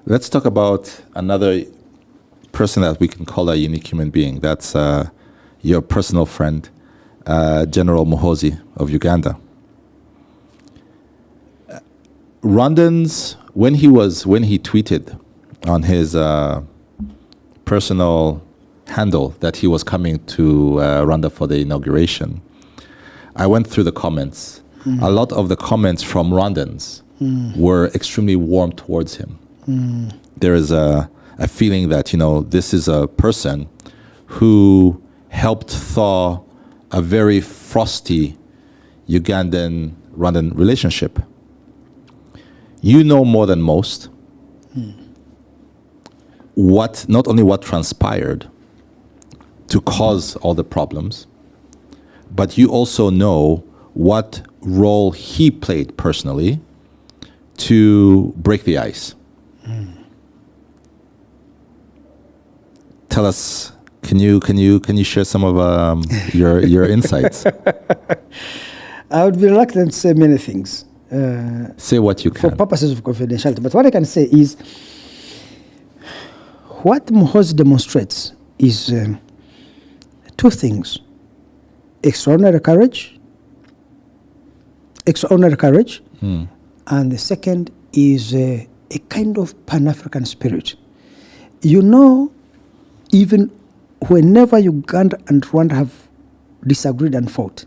Let's talk about another person that we can call a unique human being. That's your personal friend, General Muhoozi of Uganda. Rwandans, when he tweeted on his personal handle that he was coming to Rwanda for the inauguration, I went through the comments. A lot of the comments from Rwandans were extremely warm towards him. There is a feeling that, this is a person who helped thaw a very frosty Ugandan-Rwandan relationship. You know more than most not only what transpired to cause all the problems, but you also know what role he played personally to break the ice. Tell us, can you share some of your insights? I would be reluctant to say many things. Say what you can. For purposes of confidentiality. But what I can say is, what Muhoozi demonstrates is two things. Extraordinary courage. And the second is a kind of Pan-African spirit. Even whenever Uganda and Rwanda have disagreed and fought,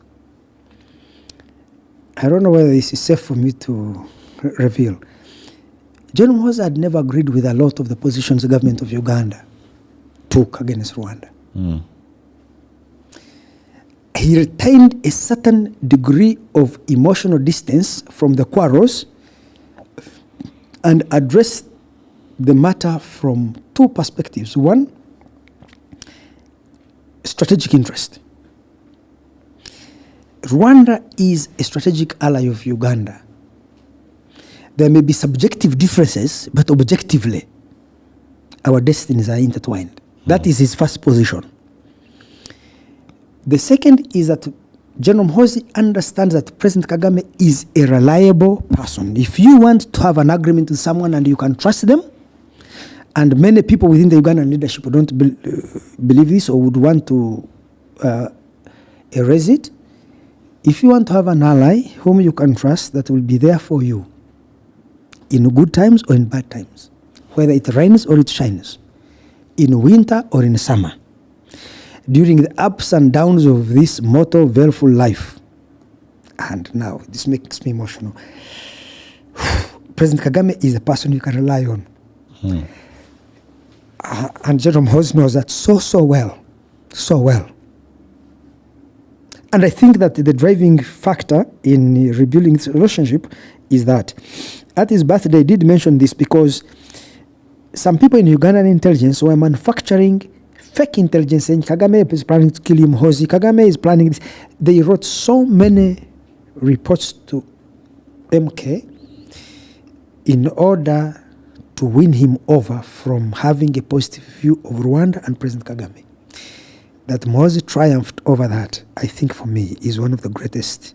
I don't know whether this is safe for me to reveal, John Muhoozi had never agreed with a lot of the positions the government of Uganda took against Rwanda. He retained a certain degree of emotional distance from the quarrels and addressed the matter from two perspectives. One, strategic interest. Rwanda is a strategic ally of Uganda. There may be subjective differences, but objectively, our destinies are intertwined. That is his first position. The second is that General Muhoozi understands that President Kagame is a reliable person. If you want to have an agreement with someone and you can trust them, and many people within the Ugandan leadership don't believe this or would want to erase it, if you want to have an ally whom you can trust that will be there for you in good times or in bad times, whether it rains or it shines, in winter or in summer, during the ups and downs of this mortal, veilful life. And now, this makes me emotional. President Kagame is a person you can rely on. And General Muhoozi knows that so well. And I think that the driving factor in rebuilding this relationship is that at his birthday, he did mention this because some people in Ugandan intelligence were manufacturing fake intelligence saying Kagame is planning to kill Muhoozi, Kagame is planning this. They wrote so many reports to MK in order to win him over from having a positive view of Rwanda and President Kagame. That Muhoozi triumphed over that, I think for me, is one of the greatest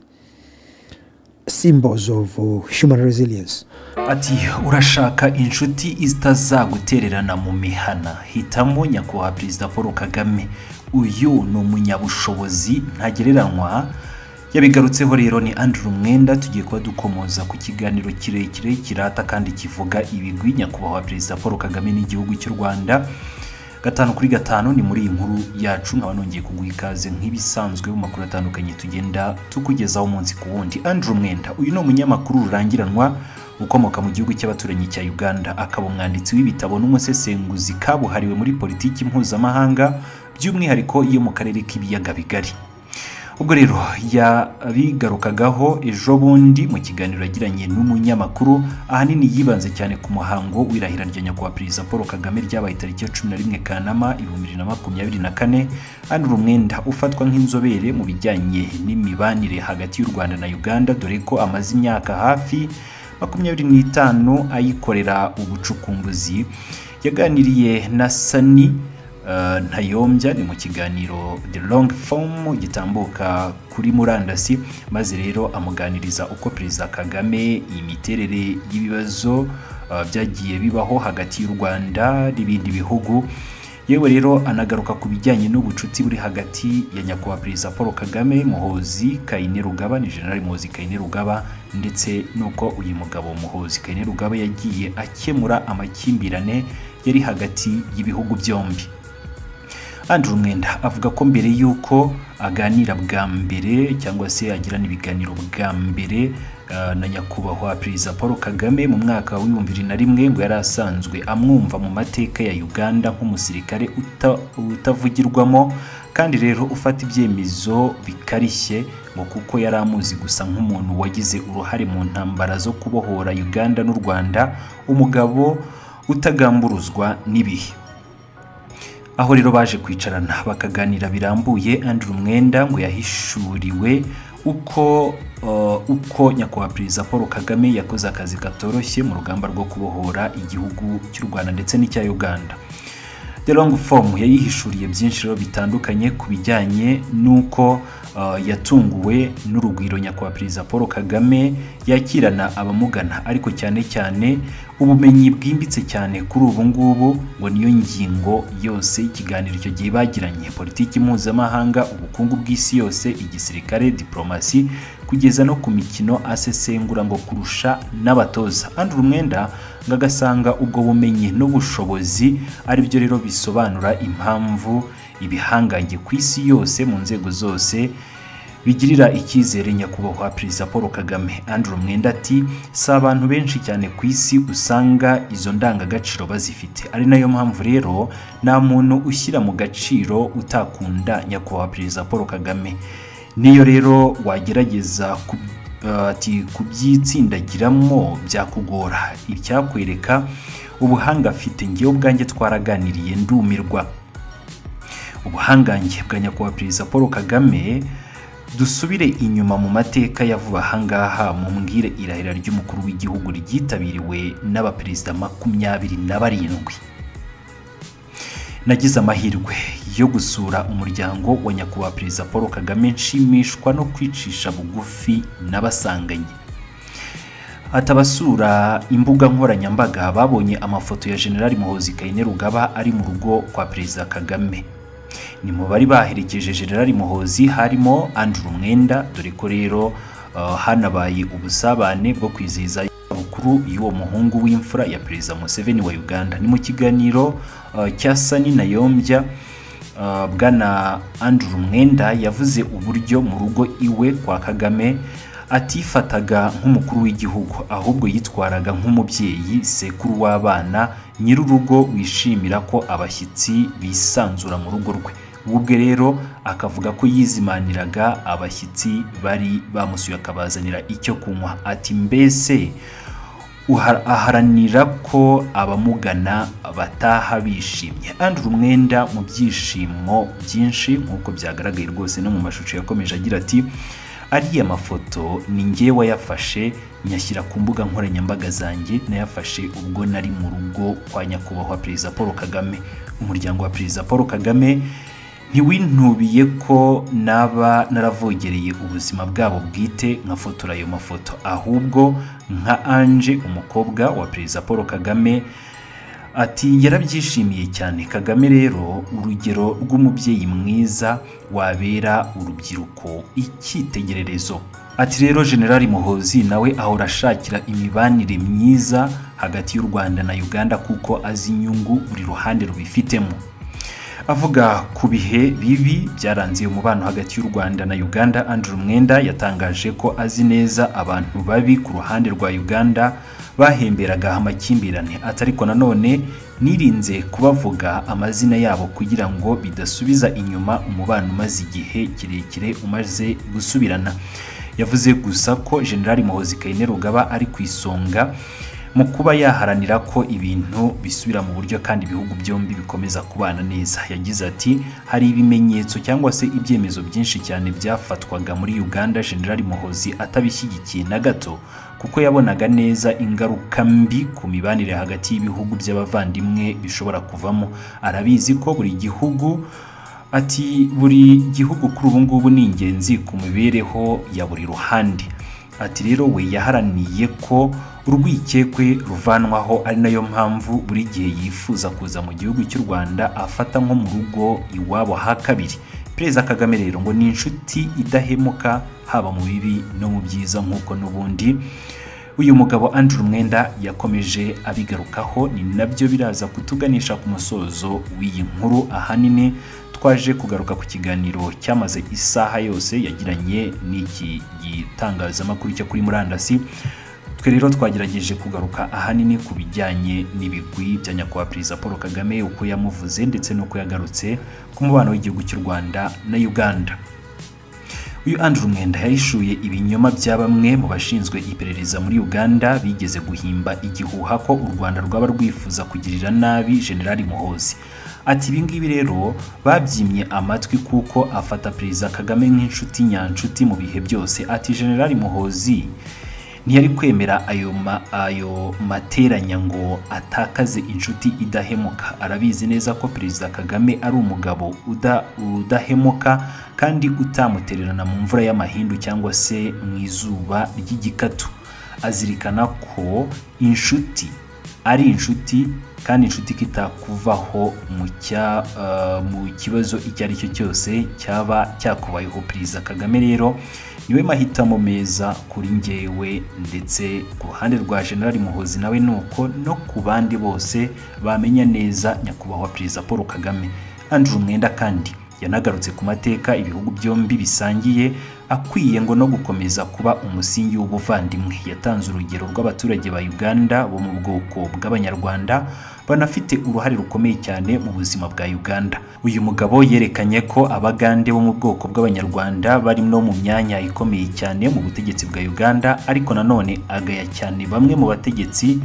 symbols of human resilience. Ati urashaka inshuti itazagutererana mu mihana, hitamo nyakubahwa Perezida Paul Kagame. Uyu ni umunyabushobozi ntagereranywa. Yabigarutseho rero ni Andrew Mwenda, tugiye kuba dukomoza ku kiganiro kirekire kirata kandi kivuga ibigwi nyakubahwa Perezida Paul Kagame n'igihugu cy'u Rwanda. 5 ni muri iyi nkuru yacu, nkaba nongeye kuguha ikaze nk'ibisanzwe mu makuru atandukanye tugenda tukugezaho umunsi ku wundi. Andrew Mwenda, uyu ni umunyamakuru rurangiranwa ukomoka mu gihugu cy'abaturanyi cya Uganda, akaba umwanditsi w'ibitabo n'umusesenguzi kabuhariwe muri politiki mpuzamahanga, by'umwihariko iyo mu karere k'ibiyaga bigari. Ubwo rero yabigarukagaho ejo bundi mu kiganiro yagiranye n'umunyamakuru, ahanini yibanze cyane ku muhango w'irahira rya nyakubahwa Perezida Paul Kagame ryabaye tariki ya 11 Kanama 2024. Andrew Mwenda ufatwa nk'inzobere mu bijyanye n'imibanire hagati y'u Rwanda na Uganda, dore ko amaze imyaka hafi 25 ayikorera ubucukumbuzi, yaganiriye na Sani ntayombya ni mu kiganiro The Long Form gitambuka kuri murandasi, maze rero amuganiriza uko Perezida Kagame imiterere y'ibibazo byagiye bibaho hagati y'u Rwanda n'ibindi bihugu. Yewe rero anagaruka ku bijyanye n'ubucuti buri hagati ya nyakubahwa Perezida Paul Kagame, Muhoozi Kainerugaba, ni General Muhoozi Kainerugaba, ndetse nuko uyu mugabo Muhoozi Kainerugaba yagiye akemura amakimbirane yari hagati y'ibihugu byombi. Andrew Mwenda avuga ko mbere yuko aganira bwa mbere cyangwa se agirana ibiganiro bwa mbere na nyakubahwa Perezida Paul Kagame mu mwaka wa 2001 ngo yari asanzwe amwumva mu mateka ya Uganda nk'umusirikare utavugirwamo kandi rero ufata ibyemezo bikarishye ngo kuko yari amuzi gusa nk'umuntu wagize uruhare mu ntambara zo kubohora Uganda n'u Rwanda, umugabo utagamburuzwa n'ibihe. Aho rero baje kwicarana bakaganira birambuye, Andrew Mwenda ngo yahishuriwe uko nyakubahwa Perezida Paul Kagame yakoze akazi katoroshye mu rugamba rwo kubohora igihugu cy'u Rwanda ndetse n'icya Uganda. The long form yayihishuriye byinshi rero bitandukanye ku bijyanye nuko yatunguwe n'urugwiro nyakubahwa Perezida Paul Kagame yakirana abamugana, ariko cyane cyane ubumenyi bwimbitse cyane kuri ubu ngubu ngo niyo ngingo yose ikiganiro icyo gihe bagiranye: politiki mpuzamahanga, ubukungu bw'isi yose, igisirikare, diplomasi, kugeza no ku mikino asesengura ngo kurusha n'abatoza. Andrew Mwenda ngagasanga ubwo bumenyi n'ubushobozi ari byo rero bisobanura impamvu ibihangange ku isi yose mu nzego zose bigirira icyizere nyakubahwa Perezida Paul Kagame. Andrew Mwenda ati si abantu benshi cyane ku isi usanga izo ndangagaciro bazifite, ari nayo mpamvu rero nta muntu ushyira mu gaciro utakunda nyakubahwa Perezida Paul Kagame. Niyo rero wagerageza kubyitsindagiramo byakugora, icyakwereka ubuhanga afite ngewe ubwanjye twaraganiriye ndumirwa. Ubuhangange bwa nyakubahwa Perezida Paul Kagame, dusubire inyuma mu mateka ya vuba ahangaha mu mbwire irahira ry'umukuru w'igihugu ryitabiriwe n'abaperezida 27. Nagize amahirwe yo gusura umuryango wa nyakubahwa Perezida Paul Kagame, nshimishwa no kwicisha bugufi n'abasanganye. Atabasura imbuga nkoranyambaga babonye amafoto ya General Muhoozi Kainerugaba ari mu rugo kwa Perezida Kagame. Ni mu bari baherekeje General Muhoozi harimo Andrew Mwenda, dore ko rero hanabaye ubusabane bwo kwizihiza bukuru y'uwo muhungu w'imfura ya Perezida Museveni wa Uganda. Ni mu kiganiro cya Sani na Yombya, bwana Andrew Mwenda yavuze uburyo mu rugo iwe kwa Kagame atifataga nk'umukuru w'igihugu, ahubwo yitwaraga nk'umubyeyi, sekuru w'abana, nyir'urugo wishimira ko abashyitsi bisanzura mu rugo rwe. Ubwe rero akavuga ko yizimaniraga abashyitsi bari bamusuye akabazanira icyo kunywa. Ati mbese aharanira ko abamugana bataha bishimye. Andrew Mwenda mu byishimo byinshi nk'uko byagaragaye rwose no mu mashusho yakomeje agira ati ariya mafoto ni ngewe wayafashe nyashyira ku mbuga nkoranyambaga zanjye, nayafashe ubwo nari mu rugo kwa nyakubahwa Perezida Paul Kagame. Umuryango wa Perezida Paul Kagame ntiwintubiye ko naba naravogereye ubuzima bwabo bwite nkafotora ayo mafoto, ahubwo nka Anje umukobwa wa Perezida Paul Kagame ati yarabyishimiye cyane. Kagame rero urugero rw'umubyeyi mwiza wabera urubyiruko icyitegererezo. Ati rero General Muhoozi nawe ahora ashakira imibanire myiza hagati y'u Rwanda na Uganda kuko azi inyungu buri ruhande rubifitemo. Avuga ku bihe bibi byaranze umubano hagati y'u Rwanda na Uganda, Andrew Mwenda yatangaje ko azi neza abantu babi ku ruhande rwa Uganda bahemberaga amakimbirane. Atariko nanone nirinze kubavuga amazina yabo kugira ngo bidasubiza inyuma umubano umaze igihe kirekire umaze gusubirana. Yavuze gusa ko General Muhoozi Kainerugaba ari ku isonga mu kuba yaharanira ko ibintu bisubira mu buryo kandi ibihugu byombi bikomeza kubana neza. Yagize ati hari ibimenyetso cyangwa se ibyemezo byinshi cyane byafatwaga muri Uganda General Muhoozi atabishyigikiye na gato, kuko yabonaga neza ingaruka mbi ku mibanire hagati y'ibihugu by'abavandimwe bishobora kuvamo. Arabizi ko buri gihugu kuri ubu ngubu ni ingenzi ku mibereho ya buri ruhande. Ati rero we yaharaniye ko urwikekwe ruvanwaho, ari nayo mpamvu buri gihe yifuza kuza mu gihugu cy'u Rwanda afata nko mu rugo iwabo ha kabiri. Perezida Kagame rero ngo ni inshuti idahemuka haba mu bibi no mu byiza, nk'uko n'ubundi uyu mugabo Andrew Mwenda yakomeje abigarukaho. Ni nabyo biraza kutuganisha ku musozo w'iyi nkuru. Ahanini twaje kugaruka ku kiganiro cyamaze isaha yose yagiranye n'iki gitangazamakuru cyo kuri murandasi. Twe rero twagerageje kugaruka ahanini ku bijyanye n'ibigwi bya nyakubahwa Perezida Paul Kagame, uko yamuvuze ndetse n'uko yagarutse ku mubano w'igihugu cy'u Rwanda na Uganda. Uyu Andrew Mwenda yahishuye ibinyoma bya bamwe mu bashinzwe iperereza muri Uganda bigeze guhimba igihuha ko u Rwanda rwaba rwifuza kugirira nabi General Muhoozi. Ati ibingibi rero babyimye amatwi kuko afata Perezida Kagame nk'inshuti nyanshuti mu bihe byose. Ati General Muhoozi ntiyari kwemera ayo materanya ngo atakaze inshuti idahemuka. Arabizi neza ko Perezida Kagame ari umugabo udahemuka kandi utamutererana mu mvura y'amahindu cyangwa se mu izuba ry'igikatu. Azirikana ko inshuti ari inshuti kandi inshuti kitakuvaho mu kibazo icyo ari cyo cyose cyaba cyakubayeho. Perezida Kagame rero niwe mahitamo meza kuri njyewe, ndetse ku ruhande rwa General Muhoozi nawe nuko, no ku bandi bose bamenya neza nyakubahwa Perezida Paul Kagame. Andrew Mwenda kandi yanagarutse ku mateka ibihugu byombi bisangiye, akwiye ngo no gukomeza kuba umusingi w'ubuvandimwe. Yatanze urugero rw'abaturage ba Uganda bo mu bwoko bw'Abanyarwanda banafite uruhare rukomeye cyane mu buzima bwa Uganda. Uyu mugabo yerekanye ko Abagande bo mu bwoko bw'Abanyarwanda bari no mu myanya ikomeye cyane mu butegetsi bwa Uganda, ariko nanone agaya cyane bamwe mu bategetsi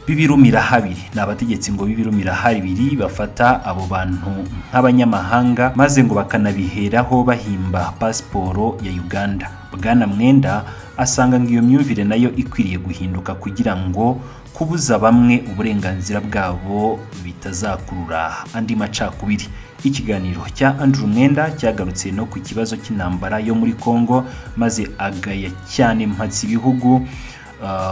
b'ibirumira habiri. Ni abategetsi ngo b'ibirumira habiri bafata abo bantu nk'abanyamahanga maze ngo bakanabiheraho bahimba pasiporo ya Uganda. Bwana Mwenda asanga ngo iyo myumvire nayo ikwiriye guhinduka kugira ngo kubuza bamwe uburenganzira bwabo bitazakurura andi macakubiri. Ikiganiro cya Andrew Mwenda cyagarutse no ku kibazo cy'intambara yo muri Congo, maze agaya cyane mpatsi ibihugu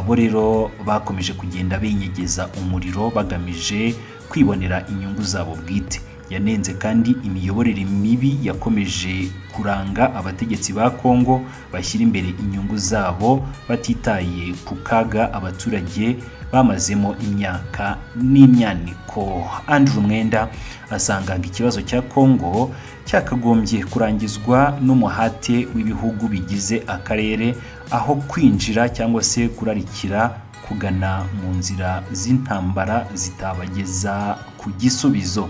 bo rero bakomeje kugenda benyegeza umuriro bagamije kwibonera inyungu zabo bwite. Yanenze kandi imiyoborere mibi yakomeje kuranga abategetsi ba Congo bashyira imbere inyungu zabo batitaye ku kaga abaturage bamazemo imyaka n'imyaniko. Andrew Mwenda asanga ikibazo cya Congo cyakagombye kurangizwa n'umuhate w'ibihugu bigize akarere, aho kwinjira cyangwa se kurarikira kugana mu nzira z'intambara zitabageza ku gisubizo.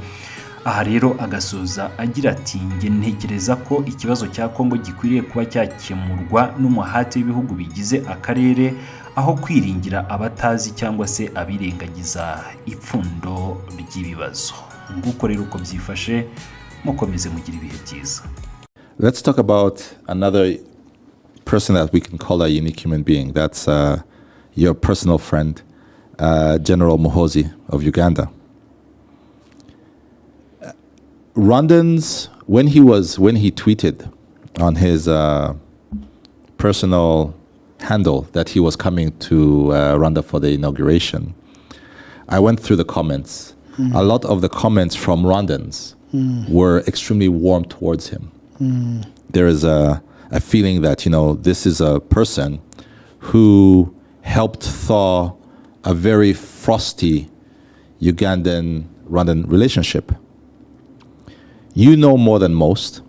Aha rero agasoza agira ati nge ntekereza ko ikibazo cya Congo gikwiriye kuba cyakemurwa n'umuhate w'ibihugu bigize akarere, aho kwiringira abatazi cyangwa se abirengagiza ipfundo ry'ibibazo. Nguko rero uko byifashe, mukomeze mugira ibihe byiza. Let's talk about another person that we can call a unique human being. That's your personal friend, General Muhoozi of Uganda. Rwandans, when he tweeted on his personal handle that he was coming to Rwanda for the inauguration, I went through the comments. A lot of the comments from Rwandans were extremely warm towards him. There is a feeling that, this is a person who helped thaw a very frosty Ugandan-Rwandan relationship. You know more than most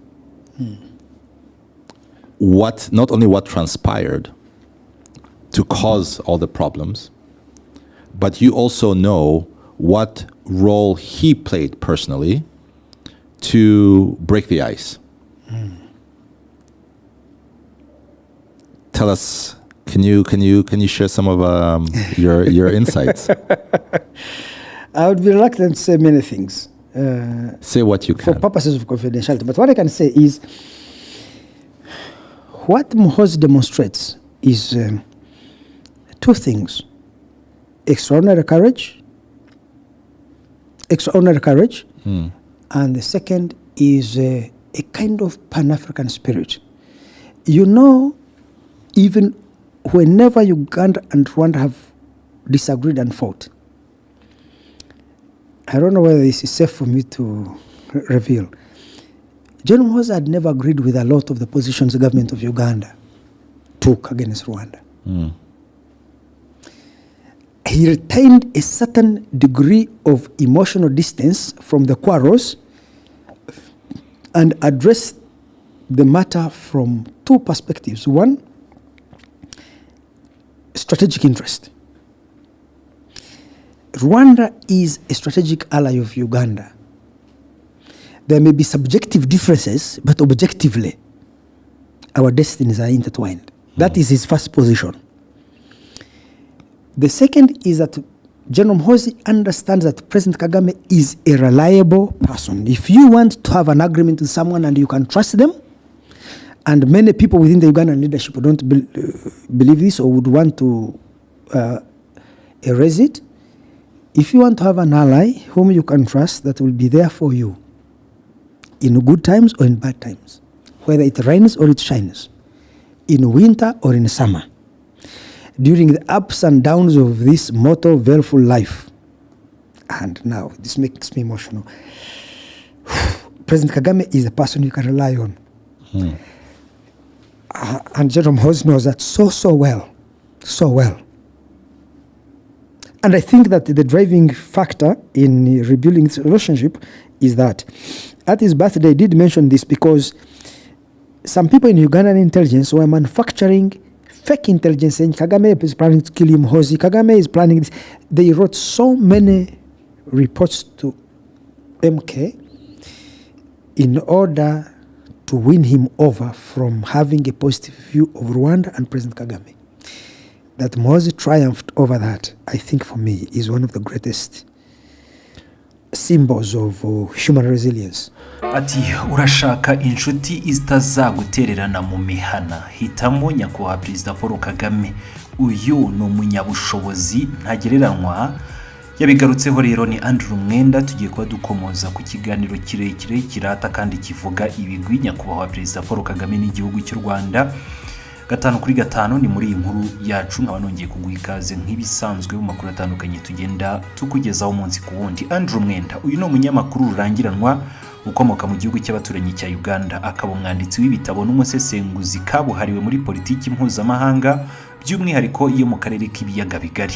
not only what transpired to cause all the problems, but you also know what role he played personally to break the ice. Tell us, can you share some of your insights? I would be reluctant to say many things. Say what you can. For purposes of confidentiality. But what I can say is, what Muhoozi demonstrates is two things: extraordinary courage, and the second is a kind of Pan-African spirit. Even whenever Uganda and Rwanda have disagreed and fought, I don't know whether this is safe for me to reveal. General Muhoozi had never agreed with a lot of the positions the government of Uganda took against Rwanda. He retained a certain degree of emotional distance from the quarrels and addressed the matter from two perspectives. One, strategic interest. Rwanda is a strategic ally of Uganda. There may be subjective differences, but objectively, our destinies are intertwined. That is his first position. The second is that General Muhoozi understands that President Kagame is a reliable person. If you want to have an agreement with someone and you can trust them, and many people within the Ugandan leadership don't believe this or would want to erase it, if you want to have an ally whom you can trust that will be there for you in good times or in bad times, whether it rains or it shines, in winter or in summer, during the ups and downs of this mortal, baleful life. And now, this makes me emotional. President Kagame is a person you can rely on. And General Muhoozi knows that so well. And I think that the driving factor in rebuilding this relationship is that at his birthday, he did mention this because some people in Ugandan intelligence were manufacturing fake intelligence saying Kagame is planning to kill Muhoozi, Kagame is planning this. They wrote so many reports to MK in order to win him over from having a positive view of Rwanda and President Kagame. That Muhoozi triumphed over that, I think for me, is one of the greatest symbols of human resilience. Ati urashaka inshuti itazagutererana mu mihana, hitamo nyakubahwa Perezida Paul Kagame. Uyu ni umunyabushobozi ntagereranywa. Yabigarutseho rero ni Andrew Mwenda, tugiye kuba dukomoza ku kiganiro kirekire kirata kandi kivuga ibigwi nyakubahwa Perezida Paul Kagame n'igihugu cy'u Rwanda. 5 kuri 5 ni muri iyi nkuru yacu, nkaba nongeye kuguha ikaze nk'ibisanzwe mu makuru atandukanye tugenda tukugezaho umunsi ku wundi. Andrew Mwenda, uyu ni umunyamakuru rurangiranwa ukomoka mu gihugu cy'abaturanyi cya Uganda, akaba umwanditsi w'ibitabo n'umusesenguzi kabuhariwe muri politiki mpuzamahanga by'umwihariko iyo mu karere k'ibiyaga bigari.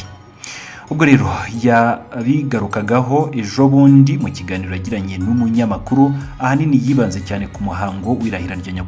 Ubwo rero yabigarukagaho ejo bundi mu kiganiro yagiranye n'umunyamakuru, ahanini yibanze cyane ku muhango w'irahira rya nyakubahwa